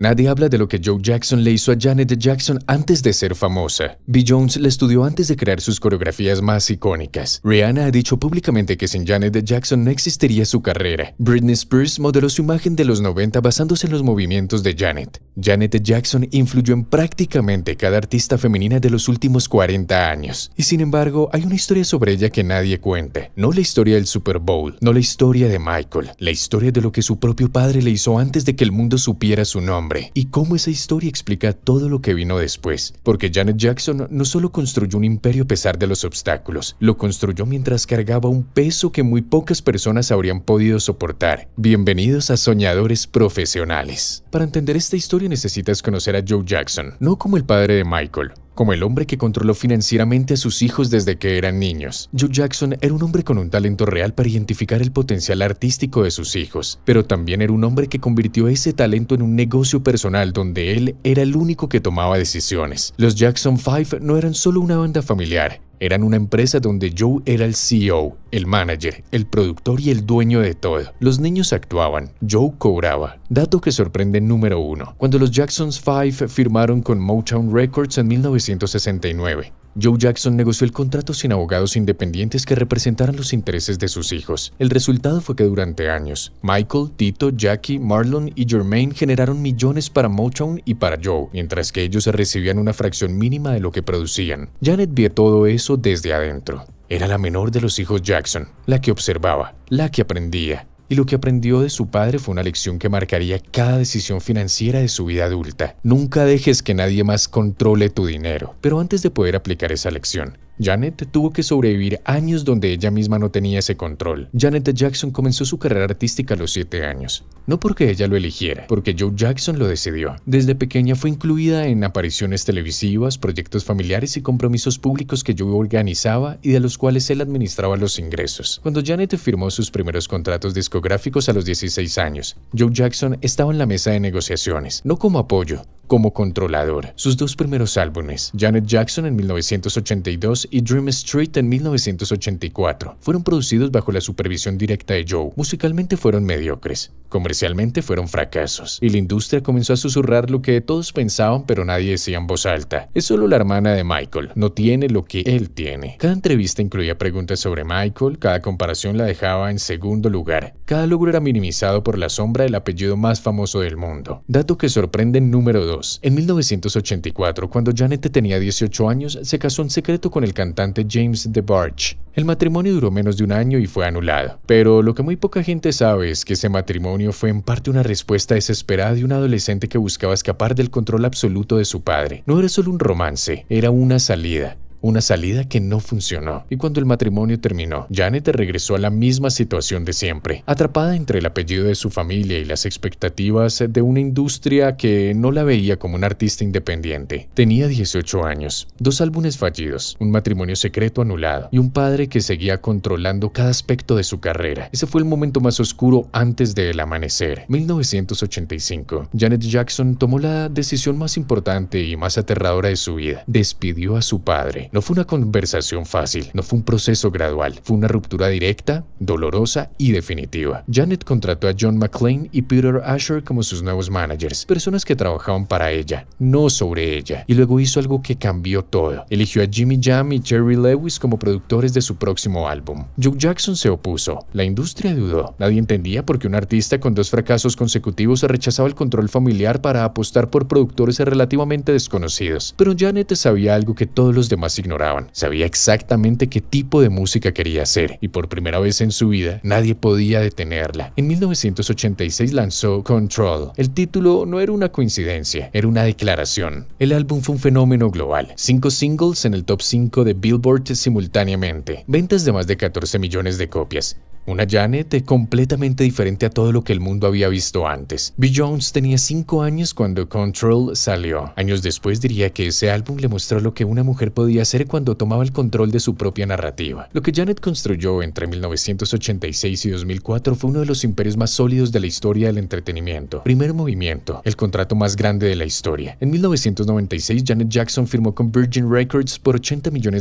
Nadie habla de lo que Joe Jackson le hizo a Janet Jackson antes de ser famosa. B. Jones la estudió antes de crear sus coreografías más icónicas. Rihanna ha dicho públicamente que sin Janet Jackson no existiría su carrera. Britney Spears modeló su imagen de los 90 basándose en los movimientos de Janet. Janet Jackson influyó en prácticamente cada artista femenina de los últimos 40 años. Y sin embargo, hay una historia sobre ella que nadie cuenta. No la historia del Super Bowl, no la historia de Michael, la historia de lo que su propio padre le hizo antes de que el mundo supiera su nombre. Y cómo esa historia explica todo lo que vino después. Porque Janet Jackson no solo construyó un imperio a pesar de los obstáculos, lo construyó mientras cargaba un peso que muy pocas personas habrían podido soportar. Bienvenidos a Soñadores Profesionales. Para entender esta historia necesitas conocer a Joe Jackson, no como el padre de Michael, como el hombre que controló financieramente a sus hijos desde que eran niños. Joe Jackson era un hombre con un talento real para identificar el potencial artístico de sus hijos, pero también era un hombre que convirtió ese talento en un negocio personal donde él era el único que tomaba decisiones. Los Jackson 5 no eran solo una banda familiar. Eran una empresa donde Joe era el CEO, el manager, el productor y el dueño de todo. Los niños actuaban, Joe cobraba. Dato que sorprende número 1. Cuando los Jackson 5 firmaron con Motown Records en 1969, Joe Jackson negoció el contrato sin abogados independientes que representaran los intereses de sus hijos. El resultado fue que durante años, Michael, Tito, Jackie, Marlon y Jermaine generaron millones para Motown y para Joe, mientras que ellos recibían una fracción mínima de lo que producían. Janet vio todo eso desde adentro. Era la menor de los hijos Jackson, la que observaba, la que aprendía. Y lo que aprendió de su padre fue una lección que marcaría cada decisión financiera de su vida adulta. Nunca dejes que nadie más controle tu dinero. Pero antes de poder aplicar esa lección, Janet tuvo que sobrevivir años donde ella misma no tenía ese control. Janet Jackson comenzó su carrera artística a los 7 años. No porque ella lo eligiera, porque Joe Jackson lo decidió. Desde pequeña fue incluida en apariciones televisivas, proyectos familiares y compromisos públicos que Joe organizaba y de los cuales él administraba los ingresos. Cuando Janet firmó sus primeros contratos discográficos a los 16 años, Joe Jackson estaba en la mesa de negociaciones, no como apoyo, como controlador. Sus dos primeros álbumes, Janet Jackson en 1982 y Dream Street en 1984, fueron producidos bajo la supervisión directa de Joe. Musicalmente fueron mediocres, comercialmente fueron fracasos, y la industria comenzó a susurrar lo que todos pensaban pero nadie decía en voz alta. Es solo la hermana de Michael, no tiene lo que él tiene. Cada entrevista incluía preguntas sobre Michael, cada comparación la dejaba en segundo lugar. Cada logro era minimizado por la sombra del apellido más famoso del mundo. Dato que sorprende número 2. En 1984, cuando Janet tenía 18 años, se casó en secreto con el cantante James DeBarge. El matrimonio duró menos de un año y fue anulado. Pero lo que muy poca gente sabe es que ese matrimonio fue en parte una respuesta desesperada de un adolescente que buscaba escapar del control absoluto de su padre. No era solo un romance, era una salida. Una salida que no funcionó. Y cuando el matrimonio terminó, Janet regresó a la misma situación de siempre, atrapada entre el apellido de su familia y las expectativas de una industria que no la veía como un artista independiente. Tenía 18 años, 2 álbumes fallidos, un matrimonio secreto anulado y un padre que seguía controlando cada aspecto de su carrera. Ese fue el momento más oscuro antes del amanecer. 1985. Janet Jackson tomó la decisión más importante y más aterradora de su vida. Despidió a su padre. No fue una conversación fácil, no fue un proceso gradual, fue una ruptura directa, dolorosa y definitiva. Janet contrató a John McClane y Peter Asher como sus nuevos managers, personas que trabajaban para ella, no sobre ella, y luego hizo algo que cambió todo. Eligió a Jimmy Jam y Jerry Lewis como productores de su próximo álbum. Joe Jackson se opuso, la industria dudó, nadie entendía por qué un artista con 2 fracasos consecutivos rechazaba el control familiar para apostar por productores relativamente desconocidos. Pero Janet sabía algo que todos los demás ignoraban. Sabía exactamente qué tipo de música quería hacer y por primera vez en su vida nadie podía detenerla. En 1986 lanzó Control. El título no era una coincidencia, era una declaración. El álbum fue un fenómeno global. 5 singles en el top 5 de Billboard simultáneamente. Ventas de más de 14 millones de copias. Una Janet completamente diferente a todo lo que el mundo había visto antes. B. Jones tenía 5 años cuando Control salió. Años después diría que ese álbum le mostró lo que una mujer podía hacer renacer cuando tomaba el control de su propia narrativa. Lo que Janet construyó entre 1986 y 2004 fue uno de los imperios más sólidos de la historia del entretenimiento. Primer movimiento, el contrato más grande de la historia. En 1996, Janet Jackson firmó con Virgin Records por $80 millones.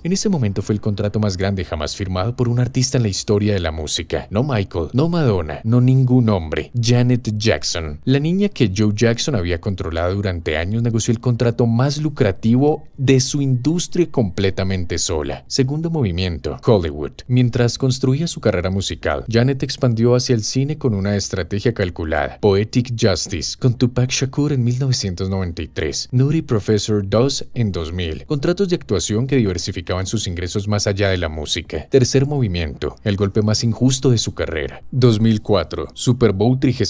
En ese momento fue el contrato más grande jamás firmado por un artista en la historia de la música. No Michael, no Madonna, no ningún hombre. Janet Jackson. La niña que Joe Jackson había controlado durante años negoció el contrato más lucrativo de su industria completamente sola. Segundo movimiento, Hollywood. Mientras construía su carrera musical, Janet expandió hacia el cine con una estrategia calculada. Poetic Justice con Tupac Shakur en 1993, Nutty Professor 2 en 2000. Contratos de actuación que diversificaban sus ingresos más allá de la música. Tercer movimiento, el golpe más injusto de su carrera. 2004, Super Bowl 38.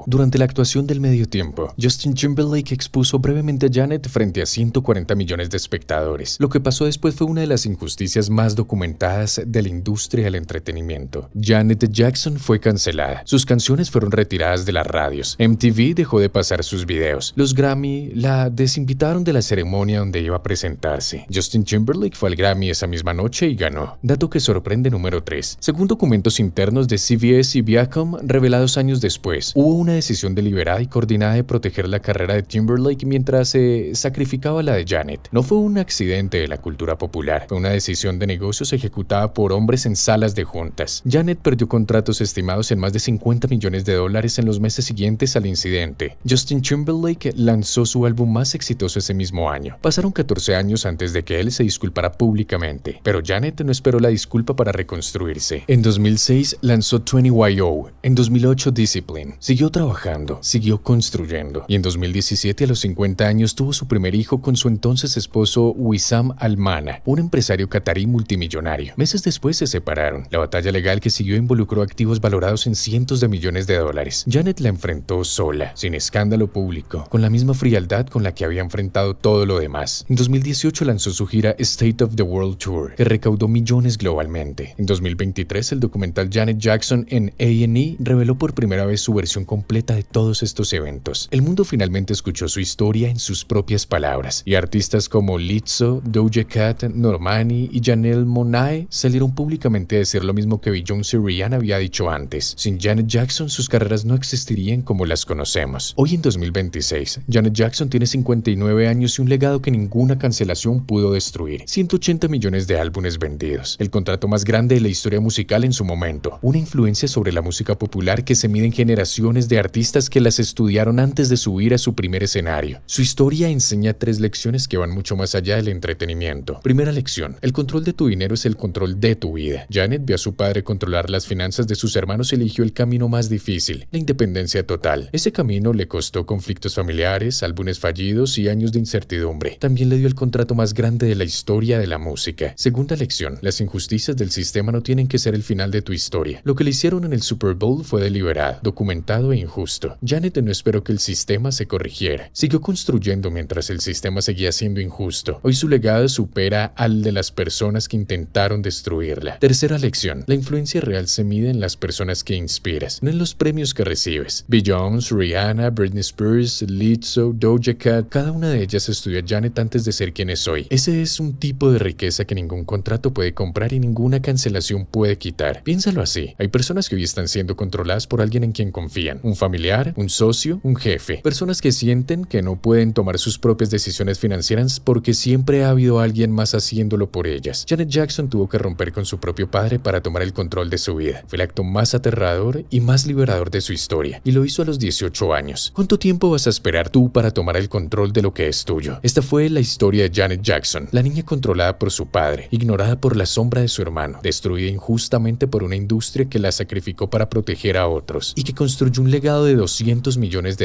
Durante la actuación del medio tiempo, Justin Timberlake expuso brevemente a Janet frente a 140 millones de espectadores. Lo que pasó después fue una de las injusticias más documentadas de la industria del entretenimiento. Janet Jackson fue cancelada. Sus canciones fueron retiradas de las radios. MTV dejó de pasar sus videos. Los Grammy la desinvitaron de la ceremonia donde iba a presentarse. Justin Timberlake fue al Grammy esa misma noche y ganó. Dato que sorprende número 3. Según documentos internos de CBS y Viacom revelados años después, hubo una decisión deliberada y coordinada de proteger la carrera de Timberlake mientras se sacrificaba la de Janet. No fue un accidente de la cultura popular, fue una decisión de negocios ejecutada por hombres en salas de juntas. Janet perdió contratos estimados en más de $50 millones en los meses siguientes al incidente. Justin Timberlake lanzó su álbum más exitoso ese mismo año. Pasaron 14 años antes de que él se disculpara públicamente, pero Janet no esperó la disculpa para reconstruirse. En 2006 lanzó 20YO, en 2008 Discipline. Siguió trabajando, siguió construyendo, y en 2017 a los 50 años tuvo su primer hijo con su entonces esposo Wissam Al-Mana, un empresario catarí multimillonario. Meses después se separaron. La batalla legal que siguió involucró activos valorados en cientos de millones de dólares. Janet la enfrentó sola, sin escándalo público, con la misma frialdad con la que había enfrentado todo lo demás. En 2018 lanzó su gira State of the World Tour, que recaudó millones globalmente. En 2023, el documental Janet Jackson en A&E reveló por primera vez su versión completa de todos estos eventos. El mundo finalmente escuchó su historia en sus propias palabras, y artistas como Lizzo, Doja Cat, Normani y Janelle Monáe salieron públicamente a decir lo mismo que Beyoncé y Rihanna había dicho antes. Sin Janet Jackson, sus carreras no existirían como las conocemos. Hoy en 2026, Janet Jackson tiene 59 años y un legado que ninguna cancelación pudo destruir. 180 millones de álbumes vendidos, el contrato más grande de la historia musical en su momento, una influencia sobre la música popular que se mide en generaciones de artistas que las estudiaron antes de subir a su primer escenario. Su historia enseña 3 lecciones que van mucho más allá del entretenimiento. Primera lección, el control de tu dinero es el control de tu vida. Janet vio a su padre controlar las finanzas de sus hermanos y eligió el camino más difícil, la independencia total. Ese camino le costó conflictos familiares, álbumes fallidos y años de incertidumbre. También le dio el contrato más grande de la historia de la música. Segunda lección, las injusticias del sistema no tienen que ser el final de tu historia. Lo que le hicieron en el Super Bowl fue deliberado, documentado e injusto. Janet no esperó que el sistema se corrigiera. Siguió construyendo mientras el sistema seguía siendo injusto. Hoy su legado supera al de las personas que intentaron destruirla. Tercera lección, la influencia real se mide en las personas que inspiras, no en los premios que recibes. Beyoncé, Rihanna, Britney Spears, Lizzo, Doja Cat, cada una de ellas estudió a Janet antes de ser quien es hoy. Ese es un tipo de riqueza que ningún contrato puede comprar y ninguna cancelación puede quitar. Piénsalo así, hay personas que hoy están siendo controladas por alguien en quien confían, un familiar, un socio, un jefe, personas que sienten que no pueden tomar sus propias decisiones financieras porque siempre ha habido alguien más haciéndolo por ellas. Janet Jackson tuvo que romper con su propio padre para tomar el control de su vida. Fue el acto más aterrador y más liberador de su historia, y lo hizo a los 18 años. ¿Cuánto tiempo vas a esperar tú para tomar el control de lo que es tuyo? Esta fue la historia de Janet Jackson, la niña controlada por su padre, ignorada por la sombra de su hermano, destruida injustamente por una industria que la sacrificó para proteger a otros, y que construyó un legado de $200 millones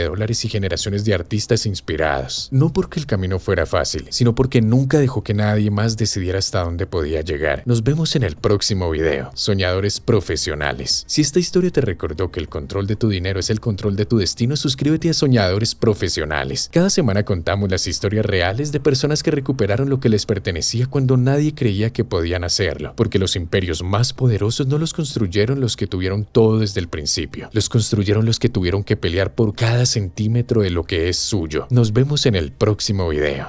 y generaciones de artistas inspirados. No porque el camino fuera fácil, sino porque nunca dejó que nadie más decidiera hasta dónde podía llegar. Nos vemos en el próximo video. Soñadores profesionales. Si esta historia te recordó que el control de tu dinero es el control de tu destino, suscríbete a Soñadores Profesionales. Cada semana contamos las historias reales de personas que recuperaron lo que les pertenecía cuando nadie creía que podían hacerlo, porque los imperios más poderosos no los construyeron los que tuvieron todo desde el principio. Los construyeron los que tuvieron que pelear por cada centímetro de lo que es suyo. Nos vemos en el próximo video.